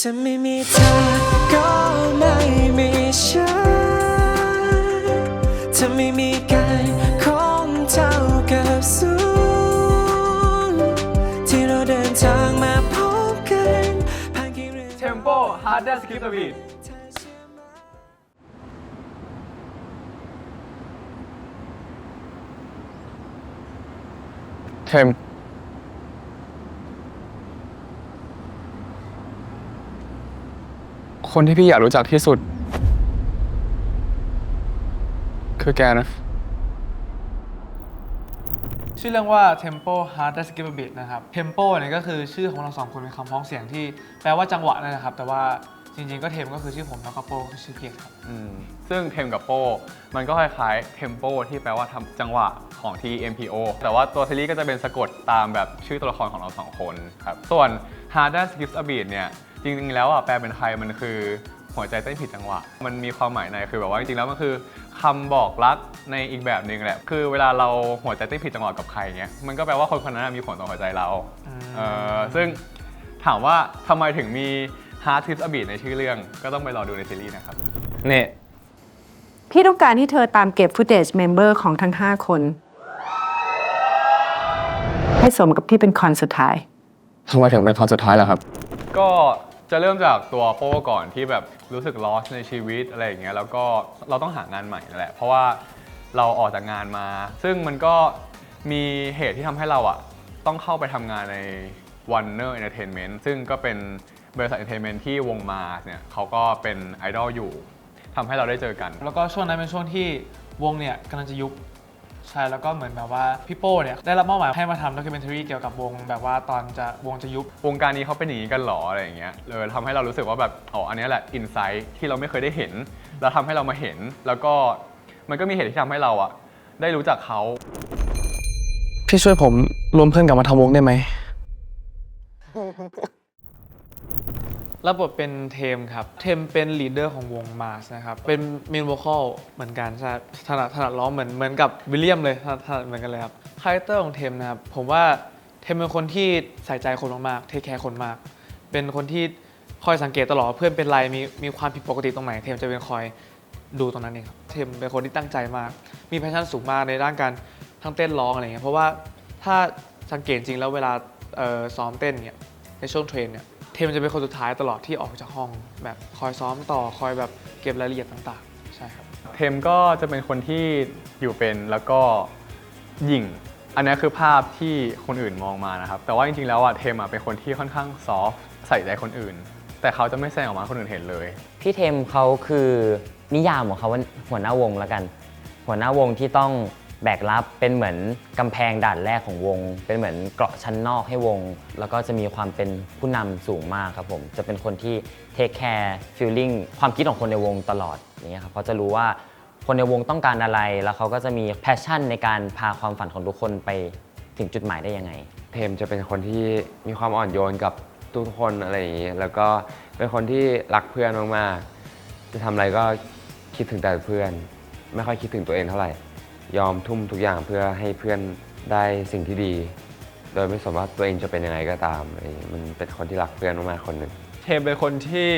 ถ้าไม่มีเธอก็ไม่มีฉันถ้าไม่มีกายคงเท่ากับศูนย์ที่เราเดินทางมาพบกันผ่านกี่เรื่อง Tempo Harder Skip the Beat เทมคนที่พี่อยากรู้จักที่สุดคือแกนะ ชื่อเรื่องว่า Tempo Harder Skip the Beat นะครับ Tempo เนี่ยก็คือชื่อของเราสองคนเป็นคำพ้องเสียงที่แปลว่าจังหวะนั่นนะครับแต่ว่าจริงๆก็เทมก็คือชื่อผมแล้วก็โปก็คือชื่อเพียรครับ ซึ่งเทมกับโปมันก็คล้ายๆเทมโปที่แปลว่าทำจังหวะของ TMPO แต่ว่าตัวซีรีส์ก็จะเป็นสะกดตามแบบชื่อตัวละครของเราสองคนครับส่วน Harder Skips a Beat เนี่ยจริงๆแล้วแปลเป็นไทยมันคือหัวใจเต้นผิดจังหวะมันมีความหมายในคือแบบว่าจริงๆแล้วมันคือคำบอกรักในอีกแบบหนึ่งแหละคือเวลาเราหัวใจเต้นผิดจังหวะกับใครเงี้ยมันก็แปลว่าคนคนนั้นมีผลต่อหัวใจเราซึ่งถามว่าทำไมถึงมีHard Skips a Beat ในชื่อเรื่องก็ต้องไปรอดูในซีรีส์นะครับเนี่ย พี่ต้องการให้เธอตามเก็บฟุตเทจเมมเบอร์ของทั้ง 5 คน ให้สมกับที่เป็นคอนสุดท้าย ทำไมถึงเป็นตอนสุดท้ายล่ะครับ ก็จะเริ่มจากตัวโป้ก่อนที่แบบรู้สึก lost ในชีวิตอะไรอย่างเงี้ยแล้วก็เราต้องหางานใหม่นั่นแหละเพราะว่าเราออกจากงานมา ซึ่งมันก็มีเหตุที่ทำให้เราต้องเข้าไปทำงานใน Warner Entertainment ซึ่งก็เป็นบริษัท Entertainment ที่วงมาเนี่ยเขาก็เป็นไอดอลอยู่ทำให้เราได้เจอกัน แล้วก็ช่วงนั้นเป็นช่วงที่วงเนี่ยกำลังจะยุบใช่แล้วก็เหมือนแบบว่าพี่โป้เนี่ยได้รับมอบหมายให้มาทำด็อกิเมนทารีเกี่ยวกับวงแบบว่าตอนวงจะยุบวงการนี้เขาเป็นอย่างนี้กันหรออะไรอย่างเงี้ยทำให้เรารู้สึกว่าแบบอันนี้แหละอินไซต์ที่เราไม่เคยได้เห็นแล้วทำให้เรามาเห็นแล้วก็มันก็มีเหตุที่ทำให้เราได้รู้จักเขา พี่ช่วยผมรวมเพื่อนกลับมาทำวงได้ไหม รับบทเป็นเทมครับเทมเป็นลีดเดอร์ของวงมาสนะครับเป็นเมนโวคอลเหมือนกันใช่ถนัดร้องเหมือนกับวิลเลียมเลยถนัดเหมือนกันเลยครับคาแรคเตอร์ของเทมนะครับผมว่าเทมเป็นคนที่ใส่ใจคนมากๆเทคแคร์คนมากเป็นคนที่คอยสังเกตตลอดเพื่อนเป็นไรมีความผิดปกติตรงไหนเทมจะเป็นคอยดูตรงนั้นเองครับเทมเป็นคนที่ตั้งใจมากมีแพชชั่นสูงมากในด้านการทั้งเต้นร้องอะไรเงี้ยเพราะว่าถ้าสังเกตจริงแล้วเวลาซ้อมเต้นเนี่ยในช่วงเทรนเนี่ยเทมจะเป็นคนสุดท้ายตลอดที่ออกจากห้องแบบคอยซ้อมต่อคอยแบบเก็บรายละเอียดต่างๆใช่ครับเทมก็จะเป็นคนที่อยู่เป็นแล้วก็หยิ่งอันนี้คือภาพที่คนอื่นมองมานะครับแต่ว่าจริงๆแล้วเทมเป็นคนที่ค่อนข้างซอฟต์ใส่ใจคนอื่นแต่เขาจะไม่แสดงออกมาให้คนอื่นเห็นเลยพี่เทมเขาคือนิยามของเขาว่าหัวหน้าวงแล้วกันหัวหน้าวงที่ต้องแบกรับเป็นเหมือนกำแพงด่านแรกของวงเป็นเหมือนเกราะชั้นนอกให้วงแล้วก็จะมีความเป็นผู้นำสูงมากครับผมจะเป็นคนที่เทคแคร์ฟีลลิ่งความคิดของคนในวงตลอดอย่างเงี้ยครับเขาจะรู้ว่าคนในวงต้องการอะไรแล้วเขาก็จะมีแพชชั่นในการพาความฝันของทุกคนไปถึงจุดหมายได้ยังไงเทมจะเป็นคนที่มีความอ่อนโยนกับทุกคนอะไรอย่างนี้แล้วก็เป็นคนที่รักเพื่อนมากๆจะทำอะไรก็คิดถึงแต่เพื่อนไม่ค่อยคิดถึงตัวเองเท่าไหร่ยอมทุ่มทุกอย่างเพื่อให้เพื่อนได้สิ่งที่ดีโดยไม่สนว่าตัวเองจะเป็นยังไงก็ตามมันเป็นคนที่รักเพื่อนมากๆคนหนึ่งเทมเป็นคนที่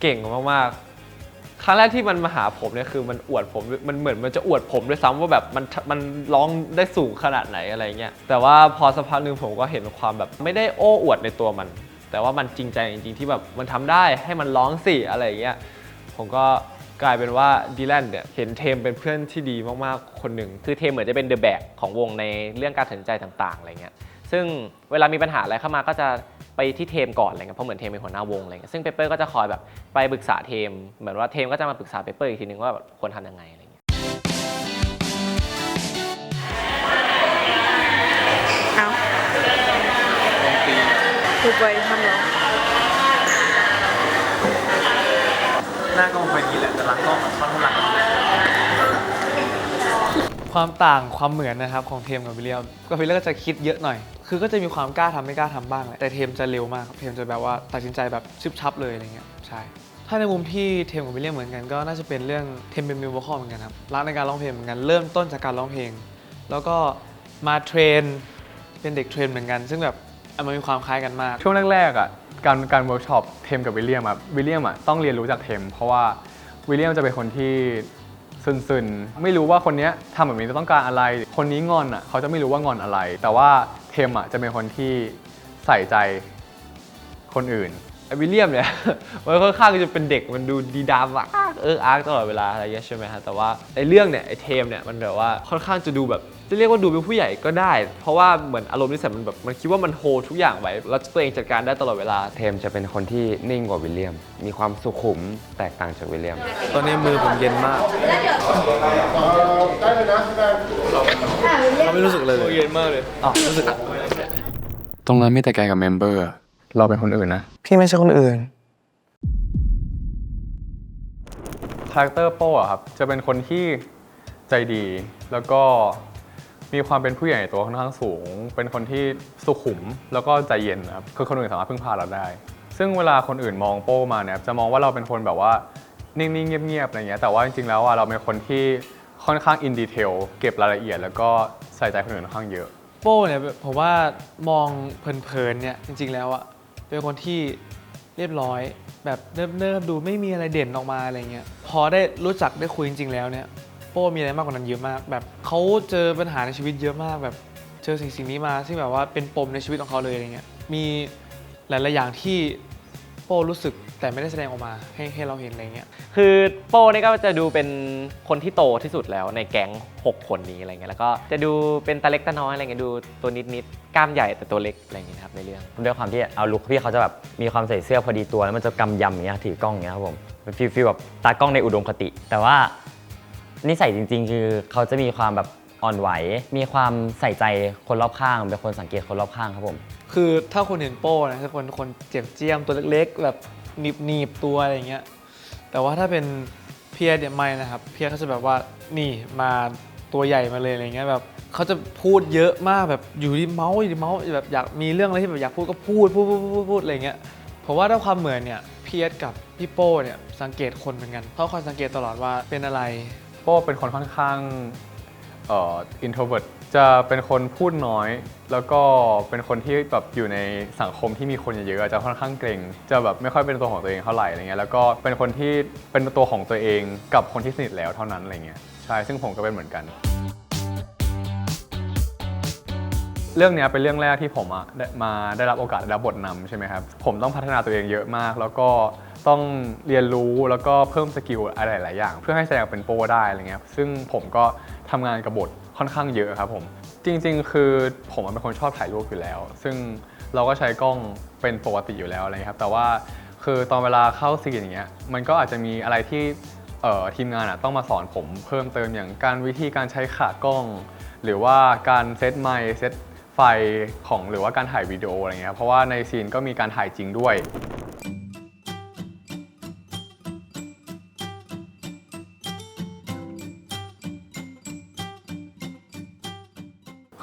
เก่งมากๆครั้งแรกที่มันมาหาผมเนี่ยคือมันอวดผมมันเหมือนมันจะอวดผมด้วยซ้ำว่าแบบมันร้องได้สูงขนาดไหนอะไรเงี้ยแต่ว่าพอสักพักหนึ่งผมก็เห็นความแบบไม่ได้โอ้อวดในตัวมันแต่ว่ามันจริงใจจริงๆที่แบบมันทำได้ให้มันร้องสิอะไรเงี้ยผมก็กลายเป็นว่าดีแลนเนี่ยเห็นเทมเป็นเพื่อนที่ดีมากๆคนหนึ่งคือเทมเหมือนจะเป็นเดอะแบกของวงในเรื่องการตัดสินใจต่างๆอะไรเงี้ยซึ่งเวลามีปัญหาอะไรเข้ามาก็จะไปที่เทมก่อนอะไรเงี้ยเพราะเหมือนเทมเป็นหัวหน้าวงอะไรเงี้ยซึ่งเปเปอร์ก็จะคอยแบบไปปรึกษาเทมเหมือนว่าเทมก็จะมาปรึกษาเปเปอร์อีกทีนึงว่าควรทำยังไงอะไรเงี้ยเอาถูกไว้ทำแล้ว หน้ากล้องเป็นอย่างนี้แหละแต่หลังกล้องมันค่อนข้างความต่างความเหมือนนะครับของเทมกับวิลเลียมก็จะคิดเยอะหน่อยคือก็จะมีความกล้าทำไม่กล้าทำบ้างแหละแต่เทมจะเร็วมากครับเทมจะแบบว่าตัดสินใจแบบชึบชับเลยอะไรเงี้ยใช่ถ้าในมุมที่เทมกับวิลเลียมเหมือนกันก็น่าจะเป็นเรื่องเทมเป็นมิวโวคอลเหมือนกันครับรักในการร้องเพลงเหมือนกันเริ่มต้นจากการร้องเพลงแล้วก็มาเทรนเป็นเด็กเทรนเหมือนกันซึ่งแบบมันมีความคล้ายกันมากช่วงแรก การเวิร์กช็อปเทมกับวิลเลียมอะวิลเลียมอะต้องเรียนรู้จากเทมเพราะว่าวิลเลียมจะเป็นคนที่ซึนๆไม่รู้ว่าคนนี้ทำแบบนี้จะต้องการอะไรคนนี้งอนอ่ะเขาจะไม่รู้ว่างอนอะไรแต่ว่าเทมอ่ะจะเป็นคนที่ใส่ใจคนอื่น ไอ้วิลเลียมเนี่ย มันค่อนข้างจะเป็นเด็กมันดูดีดามอาร์ตลอดเวลาอะไรเงี้ยใช่ไหมฮะแต่ว่าไอ้เรื่องเนี่ยไอ้เทมเนี่ยมันแบบว่าค่อนข้างจะดูแบบจะเรียกว่าดูเป็นผู้ใหญ่ก็ได้เพราะว่าเหมือนอารมณ์นิสัยมันแบบมันคิดว่ามันโฮทุกอย่างไว้แล้วตัวเองจัดการได้ตลอดเวลา เทมจะเป็นคนที่นิ่งกว่าวิลเลียมมีความสุขุมแตกต่างจากวิลเลียม ตอนนี้มือผมเย็นมากเราไม่รู้สึกเลยเย็นมากเลยรู้สึก ตรงนั้นไม่แต่แกกับเมมเบอร์เราเป็นคนอื่นนะ พี่ไม่ใช่คนอื่น คาแรคเตอร์โป้อะครับจะเป็นคนที่ใจดีแล้วก็มีความเป็นผู้ใหญ่ในตัวค่อนข้างสูงเป็นคนที่สุขุมแล้วก็ใจเย็นครับคือคนอื่นสามารถพึ่งพาเราได้ซึ่งเวลาคนอื่นมองโป้มาเนี่ยจะมองว่าเราเป็นคนแบบว่านิ่งๆเงียบๆอะไรเงี้ยแต่ว่าจริงๆแล้วเราเป็นคนที่ค่อนข้างอินดีเทลเก็บรายละเอียดแล้วก็ใส่ใจคนอื่นค่อนข้างเยอะโป้เนี่ยผมว่ามองเพลินๆเนี่ยจริงๆแล้วอะเป็นคนที่เรียบร้อยแบบเนิบๆดูไม่มีอะไรเด่นออกมาอะไรเงี้ยพอได้รู้จักได้คุยจริงๆแล้วเนี่ยโป้มีอะไรมากกว่านั้นเยอะมากแบบเขาเจอปัญหาในชีวิตเยอะมากแบบเจอสิ่งนี้มาซึ่งแบบว่าเป็นปมในชีวิตของเขาเลยอะไรเงี้ยมีหลายๆอย่างที่โป้รู้สึกแต่ไม่ได้แสดงออกมาให้เราเห็นอะไรเงี้ยคือโป้นี่ก็จะดูเป็นคนที่โตที่สุดแล้วในแก๊ง6 คนนี้อะไรเงี้ยแล้วก็จะดูเป็นตาเล็กตาน้อยอะไรเงี้ยดูตัวนิดๆกล้ามใหญ่แต่ตัวเล็กอะไรเงี้ยครับในเรื่องด้วยความที่เอาลุคพี่เขาจะแบบมีความใส่เสื้อพอดีตัวแล้วมันจะกำยำอย่างเงี้ยถือกล้องอย่างเงี้ยครับผมเป็นฟีลแบบตากล้องในอุดมคติแต่ว่านิสัยจริงๆคือเขาจะมีความแบบอ่อนไหวมีความใส่ใจคนรอบข้างเป็นคนสังเกตคนรอบข้างครับผมคือถ้าคนเห็นโป้นะถ้าคนเจ็บเจียมตัวเล็กๆแบบหนีบตัวอะไรเงี้ยแต่ว่าถ้าเป็นเพียร์เนี่ยไม่นะครับเพียร์เขาจะแบบว่านี่มาตัวใหญ่มาเลยอะไรเงี้ยแบบเขาจะพูดเยอะมากแบบอยู่ที่เมาส์แบบอยากมีเรื่องอะไรที่แบบอยากพูดก็พูดอะไรเงี้ยผมว่าด้วยความเหมือนเนี่ยเพียร์กับพี่โป้เนี่ยสังเกตคนเหมือนกันเขาคอยสังเกตตลอดว่าเป็นอะไรโป้เป็นคนค่อนข้างintrovert จะเป็นคนพูดน้อยแล้วก็เป็นคนที่แบบอยู่ในสังคมที่มีคนเยอะๆจะค่อนข้างเกรงจะแบบไม่ค่อยเป็นตัวของตัวเองเท่าไหร่อะไรเงี้ยแล้วก็เป็นคนที่เป็นตัวของตัวเองกับคนที่สนิทแล้วเท่านั้นอะไรเงี้ยใช่ซึ่งผมก็เป็นเหมือนกันเรื่องนี้เป็นเรื่องแรกที่ผมได้รับโอกาสได้รับบทนำใช่ไหมครับผมต้องพัฒนาตัวเองเยอะมากแล้วก็ต้องเรียนรู้แล้วก็เพิ่มสกิลอะไรหลายอย่างเพื่อให้แสดงเป็นโป้ได้อะไรเงี้ยซึ่งผมก็ทำงานกับบทค่อนข้างเยอะครับผมจริงๆคือผมเป็นคนชอบถ่ายรูปอยู่แล้วซึ่งเราก็ใช้กล้องเป็นปกติอยู่แล้วอะไรครับแต่ว่าคือตอนเวลาเข้าซีนอย่างเงี้ยมันก็อาจจะมีอะไรที่ทีมงานต้องมาสอนผมเพิ่มเติมอย่างวิธีการใช้ขากล้องหรือว่าการเซตไมค์เซตไฟของหรือว่าการถ่ายวิดีโออะไรเงี้ยเพราะว่าในซีนก็มีการถ่ายจริงด้วย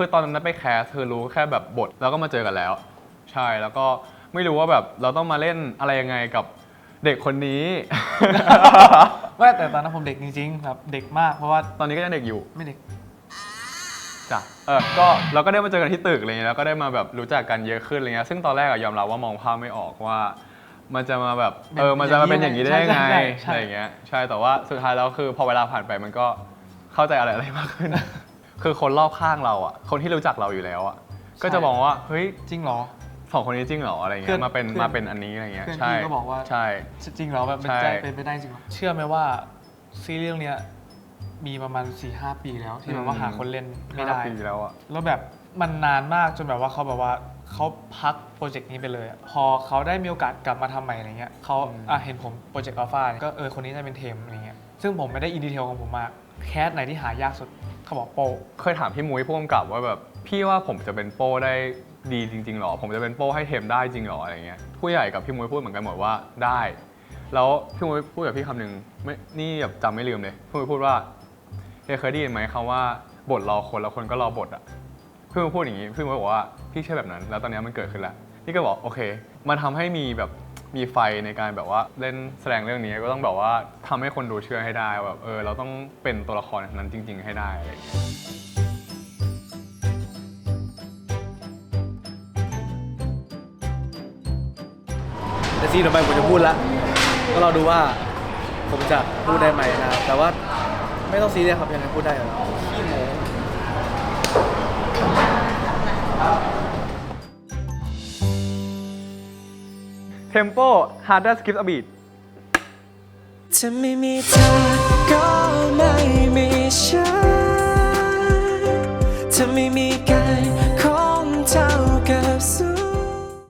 คือตอนนั้นไปแคสคือรู้แค่แบบบทแล้วก็มาเจอกันแล้วใช่แล้วก็ไม่รู้ว่าแบบเราต้องมาเล่นอะไรยังไงกับเด็กคนนี้ ไม่แต่ตอนนั้นผมเด็กจริงๆครับเด็กมากเพราะว่าตอนนี้ก็ยังเด็กอยู่ไม่เด็กจ้ะก็เราก็ได้มาเจอกันที่ตึกอะไรเงี้ยแล้วก็ได้มาแบบรู้จักกันเยอะขึ้นอะไรเงี้ยซึ่งตอนแรกยอมรับว่ามองภาพไม่ออกว่ามันจะมาแบบมันจะมาเป็นอย่างนี้ได้ยังไงอะไรเงี้ยใช่แต่ว่าสุดท้ายแล้วคือพอเวลาผ่านไปมันก็เข้าใจอะไรมากขึ้นคือคนรอบข้างเราอ่ะคนที่รู้จักเราอยู่แล้วอ่ะก็จะบอกว่าเฮ้ยจริงเหรอ2 คนนี้จริงเหรออะไรเงี้ยมาเป็นอันนี้อะไรเงี้ยใช่ก็บอกว่าใช่จริงเหรอแบบเป็นไปได้จริงเหรอเชื่อไหมว่าซีรีส์เรื่องนี้มีประมาณ 4-5 ปีแล้วที่แบบว่าหาคนเล่นไม่ได้ปีแล้วอ่ะแล้วแบบมันนานมากจนแบบว่าเขาพักโปรเจกต์นี้ไปเลยพอเขาได้มีโอกาสกลับมาทำใหม่อะไรเงี้ยเขาเห็นผมโปรเจกต์อัลฟาก็คนนี้จะเป็นเทมอะไรเงี้ยซึ่งผมไม่ได้อินดีเทลของผมมากแคสไหนที่หายากสุดเขาบอกโป้เคยถามพี่มุ้ยผู้กำกับว่าแบบพี่ว่าผมจะเป็นโป้ได้ดีจริงๆหรอผมจะเป็นโป้ให้เทมได้จริงหรออะไรเงี้ยผู้ใหญ่กับพี่มุ้ยพูดเหมือนกันหมดว่าได้แล้วพี่มุ้ยพูดกับพี่คำหนึ่งนี่แบบจำไม่ลืมเลยพี่มุ้ยพูดว่าเคยได้ยินไหมคำว่าบทรอคนแล้วคนก็รอบทอ่ะพี่มุ้ยพูดอย่างนี้พี่มุ้ยบอกว่าพี่เชื่อแบบนั้นแล้วตอนนี้มันเกิดขึ้นแล้วพี่ก็บอกโอเคมันทำให้มีไฟในการแบบว่าเล่นแสดงเรื่องนี้ก็ต้องแบบว่าทำให้คนดูเชื่อให้ได้แบบเราต้องเป็นตัวละครนั้นจริงๆให้ได้อะไรอย่างเงี้ย ซีนต่อไปผมจะพูดละก็รอดูว่าผมจะพูดได้ไหมนะแต่ว่าไม่ต้องซีเรียสครับยังไงพูดได้อยู่แล้วขี้โม้ Tempo harder skip a beat ถ้าไม่มีเธอก็ไม่มีฉั